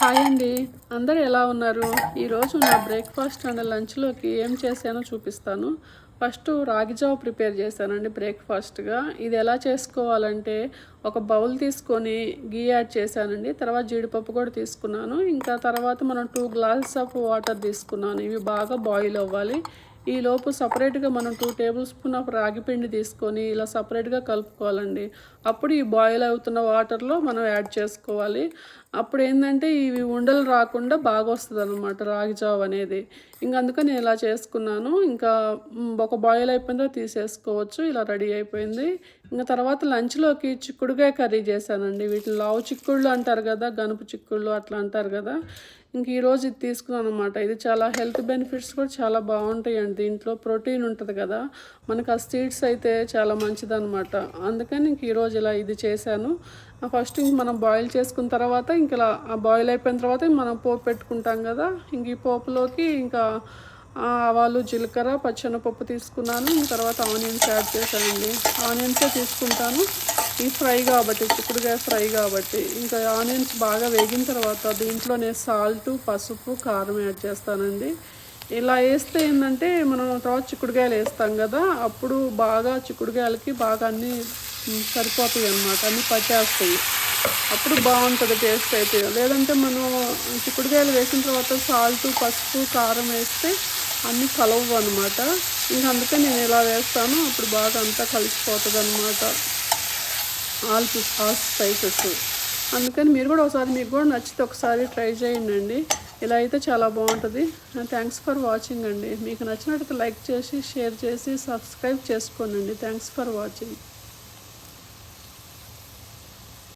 Hi అండి, అందరూ ఎలా ఉన్నారు? ఈరోజు నా బ్రేక్ఫాస్ట్ అండ్ లంచ్లోకి ఏం చేశానో చూపిస్తాను. ఫస్ట్ రాగి జావ ప్రిపేర్ చేశానండి బ్రేక్ఫాస్ట్గా. ఇది ఎలా చేసుకోవాలంటే ఒక బౌల్ తీసుకొని గీ యాడ్ చేశానండి. తర్వాత జీడిపప్పు కూడా తీసుకున్నాను. ఇంకా తర్వాత మనం 2 గ్లాసెస్ ఆఫ్ వాటర్ తీసుకున్నాను. ఇవి బాగా బాయిల్ అవ్వాలి. ఈలోపు సపరేట్గా మనం 2 టేబుల్ స్పూన్ ఆఫ్ రాగి పిండి తీసుకొని ఇలా సపరేట్గా కలుపుకోవాలండి. అప్పుడు ఈ బాయిల్ అవుతున్న వాటర్లో మనం యాడ్ చేసుకోవాలి. అప్పుడు ఏంటంటే ఇవి ఉండలు రాకుండా బాగా వస్తుంది అనమాట రాగి జావ అనేది. ఇంక అందుకని నేను ఇలా చేసుకున్నాను. ఇంకా ఒక బాయిల్ అయిపోయిన తర్వాత తీసేసుకోవచ్చు. ఇలా రెడీ అయిపోయింది. ఇంకా తర్వాత లంచ్లోకి చిక్కుడుకాయ కర్రీ చేశానండి. వీటిని లావు చిక్కుళ్ళు అంటారు కదా, గనుపు చిక్కుళ్ళు అట్లా అంటారు కదా. ఇంక ఈరోజు ఇది తీసుకున్నాను అనమాట. ఇది చాలా హెల్త్ బెనిఫిట్స్ కూడా చాలా బాగుంటాయండి. దీంట్లో ప్రోటీన్ ఉంటుంది కదా, మనకు ఆ సీడ్స్ అయితే చాలా మంచిదన్నమాట. అందుకని ఇంక ఈరోజు ఇలా ఇది చేశాను. ఫస్ట్ ఇంక మనం బాయిల్ చేసుకున్న తర్వాత ఇంక ఇలా బాయిల్ అయిపోయిన తర్వాత మనం పోపు పెట్టుకుంటాం కదా. ఇంక ఈ పోపులోకి ఇంకా ఆవాలు, జీలకర్ర, పచ్చెనపప్పు తీసుకున్నాను. తర్వాత ఆనియన్స్ యాడ్ చేశానండి. ఆనియన్సే తీసుకుంటాను, ఈ ఫ్రై కాబట్టి, చిక్కుడుకాయ ఫ్రై కాబట్టి. ఇంకా ఆనియన్స్ బాగా వేగిన తర్వాత దీంట్లోనే సాల్ట్, పసుపు, కారం యాడ్ చేస్తానండి. ఇలా వేస్తే ఏంటంటే మనం తర్వాత చిక్కుడుకాయలు వేస్తాం కదా, అప్పుడు బాగా చిక్కుడుకాయలకి బాగా అన్నీ సరిపోతాయి అన్నమాట, అన్నీ పట్టేస్తాయి. అప్పుడు బాగుంటుంది టేస్ట్ అయితే. లేదంటే మనం చిక్కుడుకాయలు వేసిన తర్వాత సాల్ట్, పసుపు, కారం వేస్తే అన్నీ కలవు అనమాట. ఇంక అందుకే నేను ఇలా వేస్తాను. అప్పుడు బాగా అంతా కలిసిపోతుంది అనమాట, ఆల్ స్పైసెస్. అందుకని మీరు కూడా ఒకసారి, మీకు కూడా నచ్చితే ఒకసారి ట్రై చేయండి. ఇలా అయితే చాలా బాగుంటుంది. థ్యాంక్స్ ఫర్ వాచింగ్ అండి. మీకు నచ్చినట్టు లైక్ చేసి, షేర్ చేసి, సబ్స్క్రైబ్ చేసుకోండి. Thanks for watching.